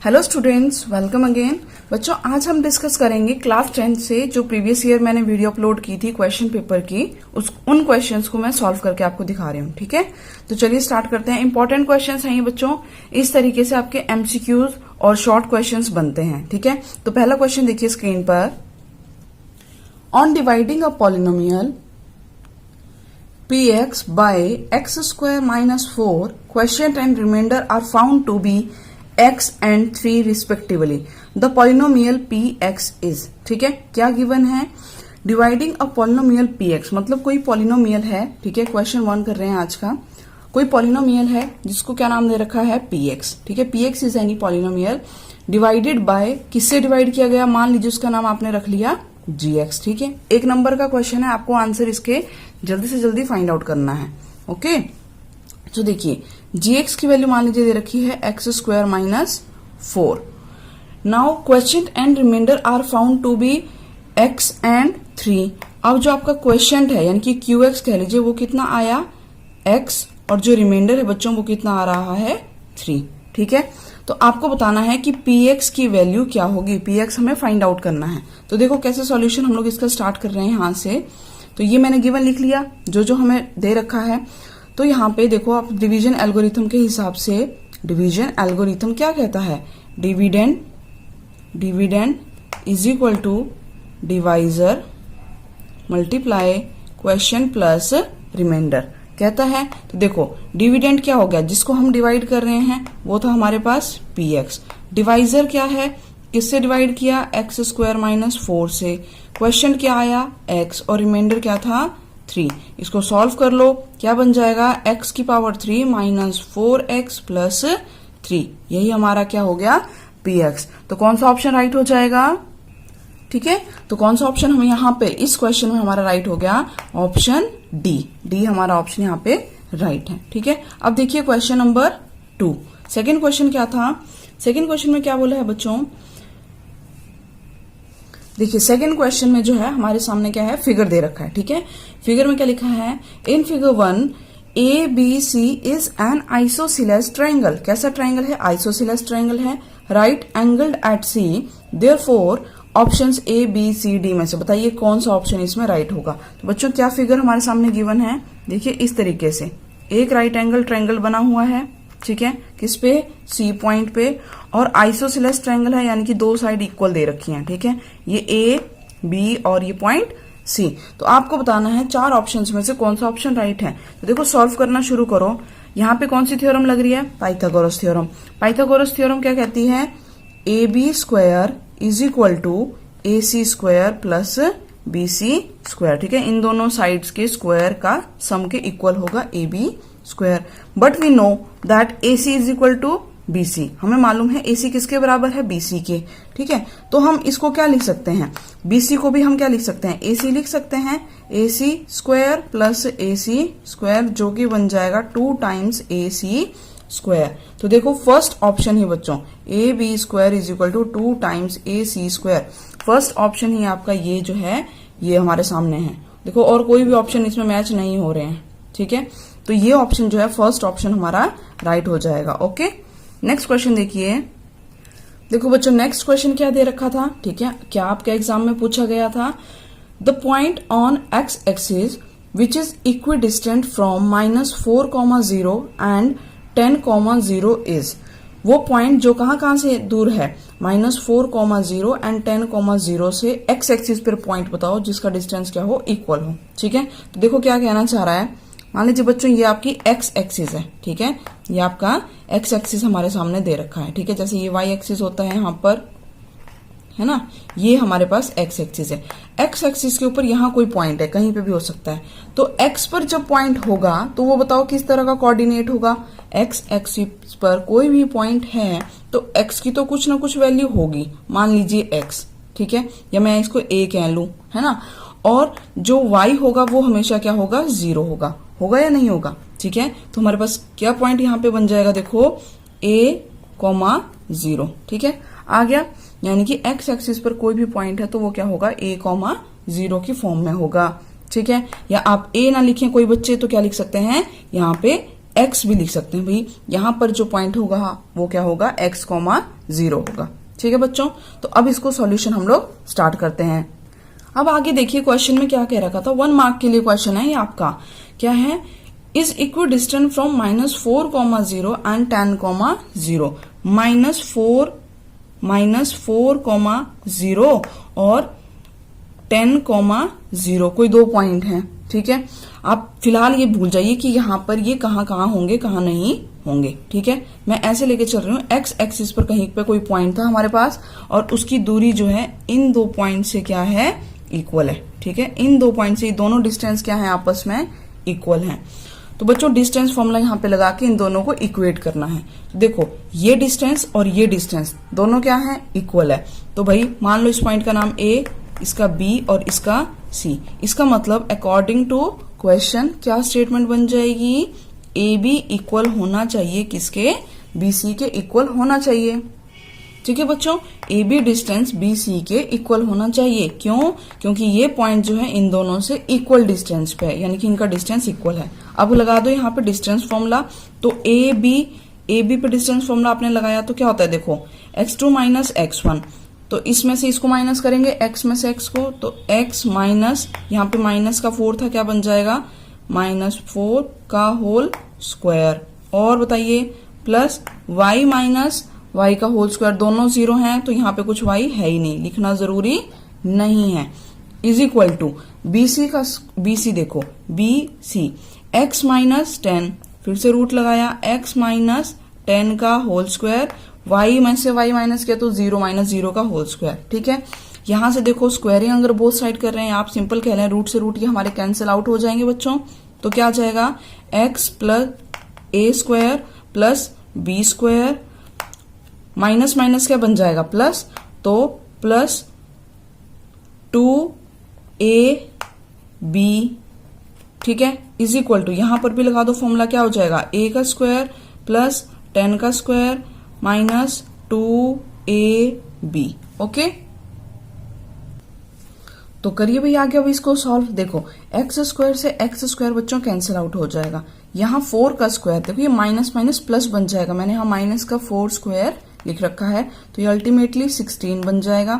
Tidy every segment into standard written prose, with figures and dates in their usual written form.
Hello students, welcome again. बच्चों, आज हम डिस्कस करेंगे क्लास 10 से जो प्रीवियस ईयर मैंने वीडियो अपलोड की थी क्वेश्चन पेपर की, उन क्वेश्चंस को मैं सॉल्व करके आपको दिखा रही हूँ। ठीक है, तो चलिए स्टार्ट करते हैं। इंपॉर्टेंट क्वेश्चंस हैं ये बच्चों। इस तरीके से आपके एमसीक्यूज और शॉर्ट क्वेश्चंस बनते हैं। ठीक है, तो पहला क्वेश्चन देखिए स्क्रीन पर। On dividing a polynomial px by x square minus 4, quotient and remainder are found to be x and 3 respectively. The polynomial px is, ठीक है, क्या गिवन है? डिवाइडिंग अ पॉलिनोमियल px, मतलब कोई पॉलिनोमियल है। ठीक है, क्वेश्चन 1 कर रहे हैं आज का। कोई पॉलिनोमियल है जिसको क्या नाम दे रखा है? px। ठीक है, px is any polynomial divided by, किससे डिवाइड किया गया? मान लीजिए उसका नाम आपने रख लिया gx। ठीक है, एक नंबर का क्वेश्चन है, आपको आंसर इसके जल्दी से जल्दी फाइंड आउट करना है। ओके, तो देखिए gx की वैल्यू मान लीजिए दे रखी है x square minus 4। Now question and remainder are found to be x and 3। अब जो आपका क्वेश्चन है यानी कि qx कह लीजिए, वो कितना आया? x, और जो रिमाइंडर है बच्चों वो कितना आ रहा है? 3। ठीक है, तो आपको बताना है कि px की वैल्यू क्या होगी। px हमें फाइंड आउट करना है। तो देखो कैसे सॉल्यूशन हम लोग इसका स्टार्ट कर रहे हैं यहां से। तो ये मैंने गिवन लिख लिया जो हमें दे रखा है। तो यहाँ पे देखो आप डिवीजन एल्गोरिथम के हिसाब से, डिवीजन एल्गोरिथम क्या कहता है? Dividend is equal to divisor multiply question plus remainder कहता है। तो देखो डिविडेंड क्या हो गया? जिसको हम डिवाइड कर रहे हैं वो था हमारे पास px। डिवाइजर क्या है? किससे डिवाइड किया? x स्क्वायर माइनस 4 से। क्वेश्चन क्या आया? x, और रिमाइंडर क्या था? 3। इसको सॉल्व कर लो, क्या बन जाएगा? x की पावर 3 माइनस 4x प्लस 3। यही हमारा क्या हो गया? px। तो कौन सा ऑप्शन राइट हो जाएगा? ठीक है, तो कौन सा ऑप्शन हमें यहाँ पे इस क्वेश्चन में हमारा राइट हो गया? ऑप्शन डी हमारा ऑप्शन यहाँ पे राइट है। ठीक है, अब देखिए क्वेश्चन नंबर 2। सेकेंड क्वेश्चन क्या था? सेकेंड क्वेश्चन में क्या बोला है बच्चों? देखिए सेकेंड क्वेश्चन में जो है हमारे सामने क्या है? फिगर दे रखा है। ठीक है, फिगर में क्या लिखा है? In figure 1 ABC is an isosceles triangle. कैसा ट्रायंगल है? आइसोसिलेस ट्रायंगल है। Right angled at C, therefore options A B C D में से बताइए कौन सा ऑप्शन इसमें राइट होगा। तो बच्चों क्या फिगर हमारे सामने गिवन है? देखिए इस तरीके से एक राइट एंगल ट्रायंगल बना हुआ है। ठीक है, किस पे? C पॉइंट पे, और आइसोसिलेस ट्रायंगल है यानी कि दो साइड इक्वल दे रखी हैं। ठीक है, ये A B और ये पॉइंट C। तो आपको बताना है चार ऑप्शंस में से कौन सा ऑप्शन राइट है। तो देखो सॉल्व करना शुरू करो। यहाँ पे कौन सी थ्योरम लग रही है? Pythagoras theorem. पाइथागोरस थ्योरम क्या कहती है? AB square is equal to AC square plus BC square. ठीक है, इन दोनों साइड्स के स्क्वायर का सम के इक्वल होगा AB square. But we know that AC is equal to BC। हमें मालूम है AC किसके बराबर है? BC के। ठीक है, तो हम इसको क्या लिख सकते हैं? BC को भी हम क्या लिख सकते हैं? AC लिख सकते हैं। AC square plus AC square जो कि बन जाएगा 2 टाइम्स AC स्क्वायर। तो देखो फर्स्ट ऑप्शन ही बच्चों AB square is equal to 2 times AC square. First option ही आपका ये जो है ये हमारे सामने है। देखो और कोई भी ऑप्शन इसमें मैच नहीं हो रहे हैं। ठीक है, तो ये ऑप्शन जो है फर्स्ट ऑप्शन हमारा राइट हो जाएगा। ओके, नेक्स्ट क्वेश्चन देखिए। देखो बच्चों नेक्स्ट क्वेश्चन क्या दे रखा था? ठीक है, क्या आपके एग्जाम में पूछा गया था? The point on x axis which is equidistant from -4,0 and 10,0 is. वो पॉइंट जो कहां से दूर है? -4,0 एंड 10,0 से x एक्सिस पर पॉइंट बताओ जिसका डिस्टेंस क्या हो? इक्वल हो। ठीक है, तो देखो क्या कहना चाह रहा है। मान लीजिए बच्चों ये आपकी x एक्सिस है। ठीक है, ये आपका x एक्सिस हमारे सामने दे रखा है। ठीक है, जैसे ये y एक्सिस होता है यहाँ पर, है ना, ये हमारे पास x एक्सिस है। x एक्सिस के ऊपर यहाँ कोई पॉइंट है, कहीं पे भी हो सकता है। तो x पर जब पॉइंट होगा तो वो बताओ किस तरह का कोऑर्डिनेट होगा? x एक्सिस पर कोई भी पॉइंट है तो x की तो कुछ ना कुछ वैल्यू होगी। मान लीजिए x, ठीक है, या मैं इसको a कह लूं, है ना, और जो y होगा वो हमेशा क्या होगा? 0 होगा। होगा या नहीं होगा? ठीक है, तो हमारे पास क्या पॉइंट यहाँ पे बन जाएगा? देखो a,0। ठीक है, आ गया, यानी कि x एक्सिस पर कोई भी पॉइंट है तो वो क्या होगा? a,0 की फॉर्म में होगा। ठीक है, या आप a ना लिखें कोई बच्चे तो क्या लिख सकते हैं? यहाँ पे x भी लिख सकते हैं भाई। यहां पर जो पॉइंट होगा वो क्या होगा, x, 0 होगा। ठीक है बच्चों, तो अब इसको सॉल्यूशन हम लोग स्टार्ट करते हैं। अब आगे देखिए क्वेश्चन में क्या कह रखा था, 1 मार्क के लिए क्वेश्चन है ये आपका। क्या है, is equi distant from -4, 0 and 10, 0। -4, 0 और 10, 0 कोई दो पॉइंट हैं। ठीक है, आप फिलहाल ये भूल जाइए कि यहां पर ये कहां होंगे, कहां नहीं होंगे। ठीक है, मैं ऐसे लेके चल रही हूँ, एक्स एक्सिस पर कहीं पे कोई पॉइंट था हमारे पास और उसकी दूरी जो है इन दो पॉइंट से क्या है, इक्वल है। ठीक है, इन दो पॉइंट से दोनों डिस्टेंस क्या है, आपस में इक्वल है। तो बच्चों डिस्टेंस फॉर्मूला यहाँ पे लगा के इन दोनों को इक्वेट करना है। तो देखो ये डिस्टेंस और ये डिस्टेंस दोनों क्या है, इक्वल है। तो भाई मान लो इस पॉइंट का नाम ए, इसका बी और इसका सी। इसका मतलब अकॉर्डिंग टू क्वेश्चन क्या स्टेटमेंट बन जाएगी, ए बी इक्वल होना चाहिए किसके, बी सी के इक्वल होना चाहिए। ठीक है बच्चों, A B distance B C के इक्वल होना चाहिए। क्यों, क्योंकि ये पॉइंट जो है इन दोनों से इक्वल डिस्टेंस पे है, यानी कि इनका डिस्टेंस इक्वल है। अब लगा दो यहाँ पे डिस्टेंस फॉर्मूला। तो ए बी पे डिस्टेंस फॉर्मूला आपने लगाया तो क्या होता है, देखो x2 माइनस x1। तो इसमें से इसको माइनस करेंगे, x में से x को, तो x माइनस, यहाँ पे माइनस का 4 था, क्या बन जाएगा, -4 का होल स्क्वायर। और बताइए प्लस y माइनस y का होल स्क्वायर, दोनों 0 हैं तो यहाँ पे कुछ y है ही नहीं, लिखना जरूरी नहीं है। इज इक्वल टू BC देखो BC x माइनस 10, फिर से रूट लगाया, x माइनस 10 का होल स्क्वायर, y में से y माइनस किया तो 0 माइनस 0 का होल स्क्वायर। ठीक है, यहां से देखो स्क्वायरिंग अगर बोथ साइड कर रहे हैं आप, सिंपल कह रहे हैं, रूट से रूट ये हमारे कैंसिल आउट हो जाएंगे बच्चों। तो क्या आ जाएगा, x plus A square plus B square, minus minus क्या बन जाएगा, प्लस, तो प्लस 2ab। ठीक है, इज इक्वल टू, यहां पर भी लगा दो फॉर्मूला, क्या हो जाएगा, a का स्क्वायर प्लस 10 का स्क्वायर माइनस 2ab। ओके, तो करिए भैया आगे अब इसको सॉल्व। देखो एक्स स्क्वायर से एक्स स्क्वायर बच्चों कैंसिल आउट हो जाएगा। यहाँ 4 का स्क्वायर, देखो ये माइनस माइनस प्लस बन जाएगा, मैंने यहाँ माइनस का 4 स्क्वायर लिख रखा है, तो ये अल्टीमेटली 16 बन जाएगा।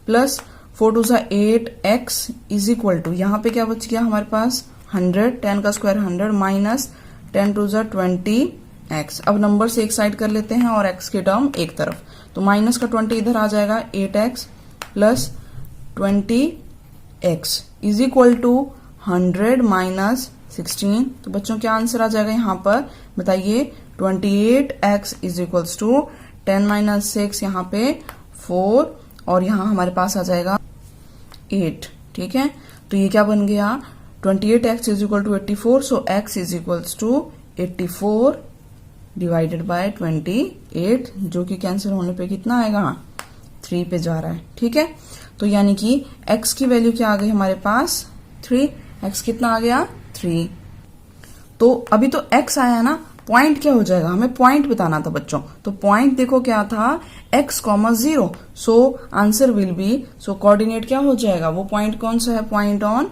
Plus 4 to 8 x is equal to, यहाँ पे क्या बच गया हमारे पास 100, 10 का स्क्वायर 100 माइनस 10 टू 20 एक्स। अब नंबर से एक साइड कर लेते हैं और एक्स की टर्म एक तरफ, तो माइनस का 20 इधर आ जाएगा, 8x plus 20x is equal to 100 minus 16। तो बच्चों क्या आंसर आ जाएगा यहाँ पर, बताइए, 28x is equals to 10 minus 6, यहाँ पे 4 और यहाँ हमारे पास आ जाएगा 8। ठीक है, तो ये क्या बन गया, 28x is equal to 84, so x is equals to 84 divided by 28, जो कि कैंसिल होने पे कितना आएगा, 3 पे जा रहा है। ठीक है, तो यानी कि x की वैल्यू क्या आ गई हमारे पास, 3। x कितना आ गया, 3। तो अभी तो x आया ना, पॉइंट क्या हो जाएगा, हमें पॉइंट बताना था बच्चों। तो पॉइंट देखो क्या था, x, 0, so answer will be, so coordinate क्या हो जाएगा, वो पॉइंट कौन सा है, point on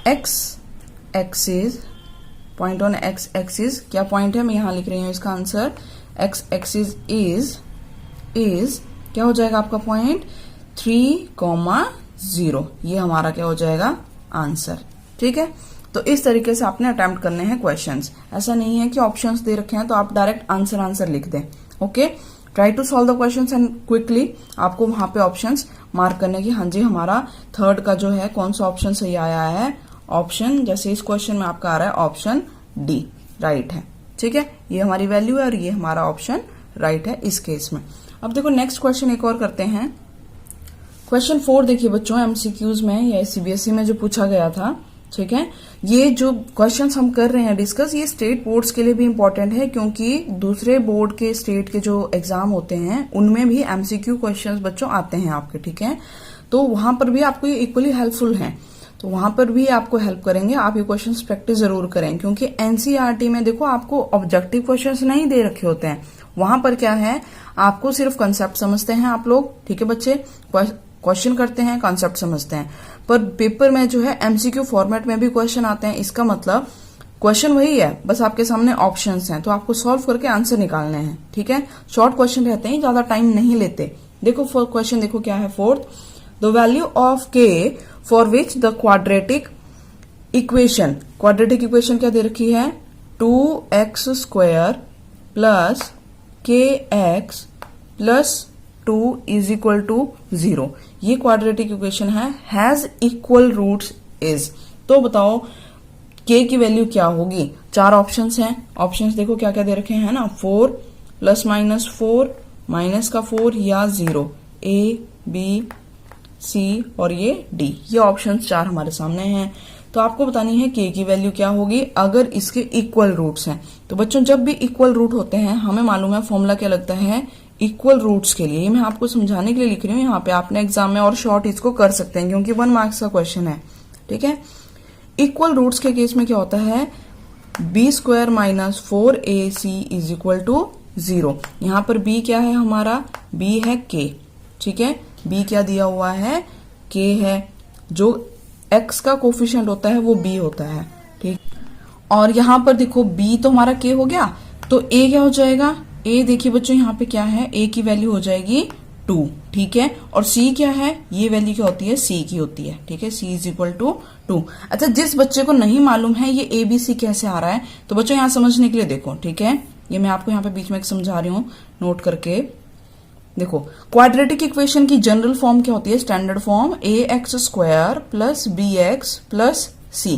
x axis, point on x axis क्या पॉइंट है, मैं यहां लिख रही हूं इसका आंसर, x एक्सिस इज क्या हो जाएगा आपका पॉइंट 3,0। ये हमारा क्या हो जाएगा आंसर। ठीक है, तो इस तरीके से आपने अटेम्प्ट करने हैं क्वेश्चंस। ऐसा नहीं है कि ऑप्शंस दे रखे हैं तो आप डायरेक्ट आंसर लिख दें। Okay, try to solve the questions and quickly आपको वहां पे ऑप्शंस मार्क करने की, हाँ जी हमारा थर्ड का जो है कौन सा ऑप्शन सही आया है, ऑप्शन, जैसे इस क्वेश्चन में आपका आ रहा है ऑप्शन डी राइट है। ठीक है, ये हमारी वैल्यू है और ये हमारा ऑप्शन राइट है इस केस में। अब देखो नेक्स्ट क्वेश्चन एक और करते हैं। क्वेश्चन 4 देखिए बच्चों, एमसीक्यूज में या सीबीएसई में जो पूछा गया था। ठीक है, ये जो क्वेश्चंस हम कर रहे हैं डिस्कस, ये स्टेट बोर्ड्स के लिए भी इम्पोर्टेंट है, क्योंकि दूसरे बोर्ड के स्टेट के जो एग्जाम होते हैं उनमें भी एमसीक्यू क्वेश्चंस बच्चों आते हैं आपके। ठीक है, तो वहां पर भी आपको ये इक्वली हेल्पफुल है, तो वहां पर भी आपको हेल्प करेंगे। आप ये क्वेश्चंस प्रैक्टिस जरूर करें, क्योंकि एनसीईआरटी में देखो आपको ऑब्जेक्टिव क्वेश्चंस नहीं दे रखे होते हैं, वहां पर क्या है आपको सिर्फ कंसेप्ट समझते हैं आप लोग। ठीक है बच्चे, क्वेश्चन करते हैं, कॉन्सेप्ट समझते हैं, पर पेपर में जो है एमसीक्यू फॉर्मेट में भी क्वेश्चन आते हैं। इसका मतलब क्वेश्चन वही है, बस आपके सामने ऑप्शंस हैं, तो आपको सॉल्व करके आंसर निकालने हैं, ठीक है। शॉर्ट क्वेश्चन रहते हैं, ज्यादा टाइम नहीं लेते। देखो क्वेश्चन देखो क्या है, fourth, the value of k for which the quadratic equation क्या दे रखी है, 2x² plus kx plus 2 is equal to 0। ये क्वाड्रेटिक इक्वेशन है, हैज इक्वल रूट्स इज। तो बताओ k की वैल्यू क्या होगी। 4 ऑप्शंस हैं, ऑप्शंस देखो क्या क्या दे रखे हैं ना, 4 प्लस माइनस 4 माइनस का 4 या 0, A B C और ये D, ये ऑप्शंस 4 हमारे सामने हैं। तो आपको बतानी है k की वैल्यू क्या होगी अगर इसके इक्वल रूट्स हैं। तो बच्चों जब भी इक्वल रूट होते हैं हमें मालूम है फॉर्मूला क्या लगता है, इक्वल रूट्स के लिए। ये मैं आपको समझाने के लिए लिख रही हूँ, यहाँ पे आपने एग्जाम में और शॉर्ट इसको कर सकते हैं क्योंकि 1 मार्क्स का क्वेश्चन है, ठीक है। इक्वल रूट्स के केस में क्या होता है, b² minus 4ac is equal to 0। यहाँ पर b क्या है हमारा, b है k, ठीक है। b क्या दिया हुआ है, k है। जो x का कोफिशिएंट होता है वो b होता है, ठीक। और यहाँ पर देखो b तो हमारा k हो गया, तो a क्या हो जाएगा, a देखिए बच्चों यहाँ पे क्या है, a की वैल्यू हो जाएगी 2, ठीक है। और c क्या है, ये वैल्यू क्या होती है, c की होती है, ठीक है। c is equal to 2। अच्छा, जिस बच्चे को नहीं मालूम है ये ABC कैसे आ रहा है, तो बच्चों यहाँ समझने के लिए देखो, ठीक है। ये मैं आपको यहाँ पे बीच में समझा रही हूँ नोट करके। देखो क्वाड्रेटिक इक्वेशन की जनरल फॉर्म क्या होती है, standard form ax² plus bx plus c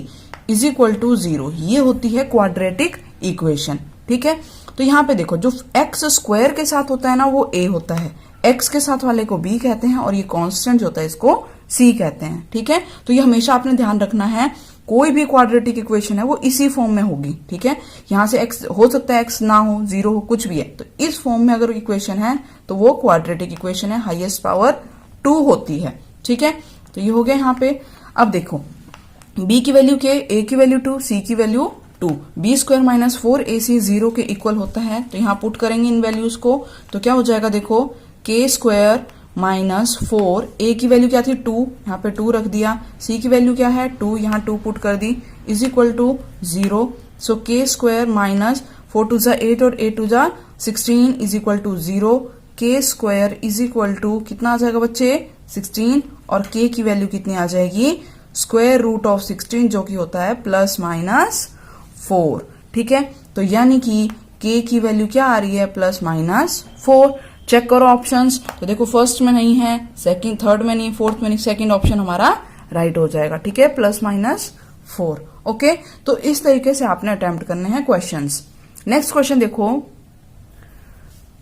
is equal to 0, ये होती है क्वाड्रेटिक इक्वेशन, ठीक है। तो यहाँ पे देखो जो x² के साथ होता है ना वो a होता है, x के साथ वाले को b कहते हैं और ये कांस्टेंट जो होता है इसको c कहते हैं, ठीक है। तो ये हमेशा आपने ध्यान रखना है, कोई भी क्वाड्रेटिक इक्वेशन है वो इसी फॉर्म में होगी, ठीक है। यहां से x हो सकता है, x ना हो, 0 हो, कुछ भी है, तो इस फॉर्म में अगर इक्वेशन है तो वो क्वाड्रेटिक इक्वेशन है, हाईएस्ट पावर 2 होती है, ठीक है। तो ये हो गया यहाँ पे। अब देखो b की वैल्यू k, a की वैल्यू 2, c की वैल्यू 2, b² माइनस 4ac 0 के इक्वल होता है। तो यहाँ पुट करेंगे इन वैल्यूज को, तो क्या हो जाएगा, देखो k² माइनस 4, a की वैल्यू क्या थी 2, यहाँ पे 2 रख दिया, c की वैल्यू क्या है 2, यहाँ 2 पुट कर दी, is equal to 0। So k² minus 4 2 जा 8 और 8 2 जा 16 is equal to 0। k² is equal to कितना आ जाएगा बच्चे, 16, और k की वैल्यू कितनी आ जाएगी, स्क्वायर रूट ऑफ 16 जो कि होता है प्लस माइनस 4, ठीक है। तो यानी कि k की वैल्यू क्या आ रही है, प्लस माइनस 4। चेक करो ऑप्शंस, तो देखो फर्स्ट में नहीं है, सेकंड थर्ड में नहीं, फोर्थ में नहीं, सेकंड ऑप्शन हमारा राइट हो जाएगा, ठीक है, प्लस माइनस 4। ओके, तो इस तरीके से आपने अटेम्प्ट करने हैं क्वेश्चंस। नेक्स्ट क्वेश्चन देखो,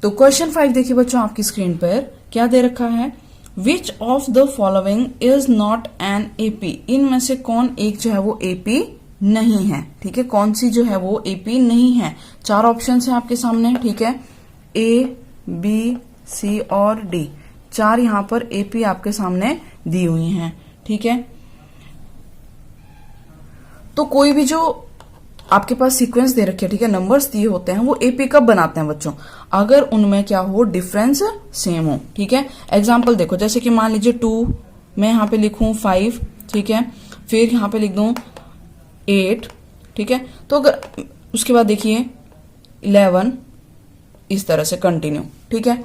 तो क्वेश्चन 5 देखिए बच्चों आपकी स्क्रीन पर क्या दे रखा है, which of the following is not an AP, इनमें से कौन एक जो है वो एपी नहीं है, ठीक है। कौन सी जो है वो एपी नहीं है। 4 ऑप्शन है आपके सामने, ठीक है, ए बी सी और डी, 4 यहां पर एपी आपके सामने दी हुई हैं, ठीक है। तो कोई भी जो आपके पास सीक्वेंस दे रखे, ठीक है, नंबर्स दिए होते हैं, वो एपी कब बनाते हैं बच्चों, अगर उनमें क्या हो, डिफरेंस सेम हो, ठीक है। एग्जांपल देखो, जैसे कि मान लीजिए 2, मैं यहां पे लिखूं 5, ठीक है, फिर यहां पे लिख दूं 8, ठीक है। तो अगर उसके बाद देखिए 11, इस तरह से कंटिन्यू, ठीक है।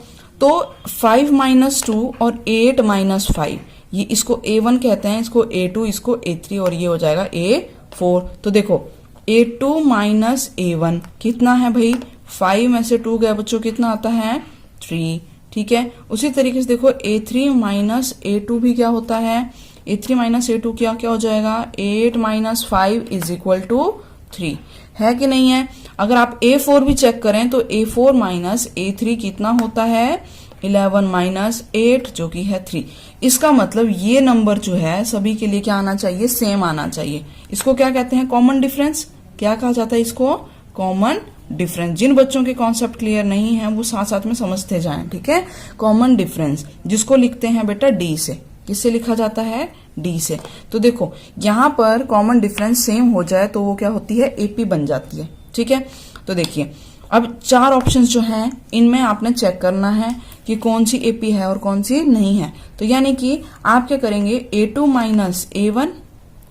तो 5 माइनस 2 और 8 माइनस 5, ये इसको A1 कहते हैं, इसको A2, इसको A3 और ये हो जाएगा A4। तो देखो A2 माइनस A1 कितना है भाई, 5 में से 2 गया बच्चों, कितना आता है 3, ठीक है। उसी तरीके से देखो A3 माइनस A2 भी क्या होता है, A3 माइनस A2 क्या क्या हो जाएगा, 8 माइनस 5 इज इक्वल टू 3, है कि नहीं है। अगर आप A4 भी चेक करें तो A4 माइनस A3 कितना होता है, 11 माइनस 8 जो कि है 3। इसका मतलब ये नंबर जो है सभी के लिए क्या आना चाहिए, सेम आना चाहिए। इसको क्या कहते हैं, कॉमन डिफरेंस। क्या कहा जाता है इसको, कॉमन डिफरेंस। जिन बच्चों के कॉन्सेप्ट क्लियर नहीं है वो साथ साथ में समझते जाएं, ठीक है। कॉमन डिफरेंस जिसको लिखते हैं बेटा डी से, किससे लिखा जाता है, डी से। तो देखो यहां पर कॉमन डिफरेंस सेम हो जाए तो वो क्या होती है, एपी बन जाती है, ठीक है। तो देखिए अब 4 ऑप्शंस जो हैं इनमें आपने चेक करना है कि कौन सी एपी है और कौन सी नहीं है। तो यानी कि आप क्या करेंगे, A2 minus A1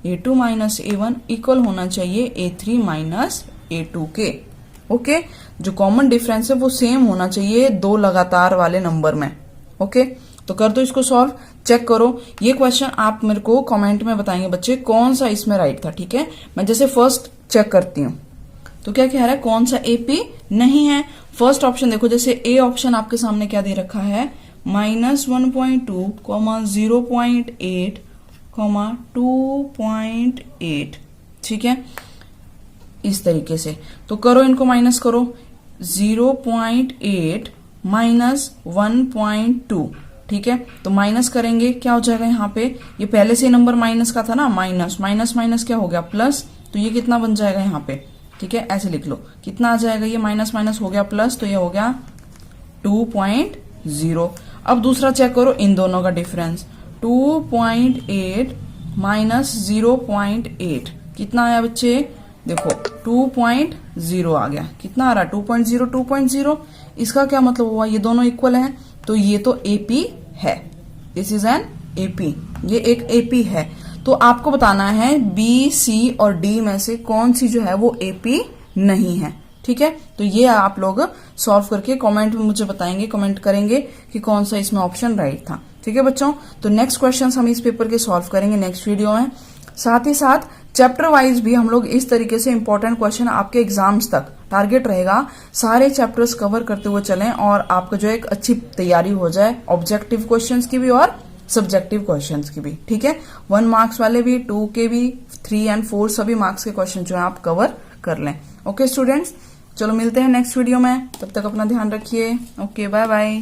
A2 minus A1 equal होना चाहिए A3 माइनस A2 के। ओके, जो कॉमन डिफरेंस है वो सेम होना चाहिए दो लगातार वाले नंबर में। ओके, तो कर दो इसको सॉल्व, चेक करो। ये क्वेश्चन आप मेरे को कमेंट में बताएंगे बच्चे कौन सा इसमें राइट था। ठीक है, मैं जैसे फर्स्ट चेक करती हूँ तो क्या कह रहा है, कौन सा AP नहीं है। फर्स्ट ऑप्शन देखो, जैसे ए ऑप्शन आपके सामने क्या दे रखा है, -1.2, 0.8, 2.8। ठीक है, इस तरीके से तो करो, इनको माइनस करो। 0.8 माइनस 1.2। ठीक है, तो माइनस करेंगे क्या हो जाएगा यहाँ पे, ये पहले से नंबर माइनस का था ना, माइनस माइनस माइनस क्या हो गया प्लस, तो ये कितना बन जाएगा यहाँ पे। ठीक है, ऐसे लिख लो, कितना आ जाएगा, ये माइनस माइनस हो गया प्लस, तो ये हो गया 2.0। अब दूसरा चेक करो इन दोनों का डिफरेंस, 2.8 माइनस 0.8 कितना आया बच्चे, देखो 2.0 आ गया। कितना आ रहा है, 2.0 2.0। इसका क्या मतलब हुआ, ये दोनों इक्वल हैं, तो ये तो AP है, दिस इज एन AP, ये एक AP है। तो आपको बताना है B, C और D में से कौन सी जो है वो AP नहीं है। ठीक है, तो ये आप लोग सॉल्व करके कमेंट में मुझे बताएंगे, कमेंट करेंगे कि कौन सा इसमें ऑप्शन राइट था। ठीक है बच्चों, तो नेक्स्ट क्वेश्चन हम इस पेपर के सॉल्व करेंगे नेक्स्ट वीडियो में। साथ ही साथ चैप्टर वाइज भी हम लोग इस तरीके से इंपॉर्टेंट क्वेश्चन आपके एग्जाम्स तक टारगेट रहेगा, सारे चैप्टर्स कवर करते हुए चलें और आपका जो एक अच्छी तैयारी हो जाए ऑब्जेक्टिव क्वेश्चंस की भी और सब्जेक्टिव क्वेश्चंस की भी। ठीक है, 1 मार्क्स वाले भी, 2 के भी, 3 और 4 सभी मार्क्स के क्वेश्चन जो है आप कवर कर लें। ओके स्टूडेंट्स, चलो मिलते हैं नेक्स्ट वीडियो में, तब तक अपना ध्यान रखिए। Okay, bye bye.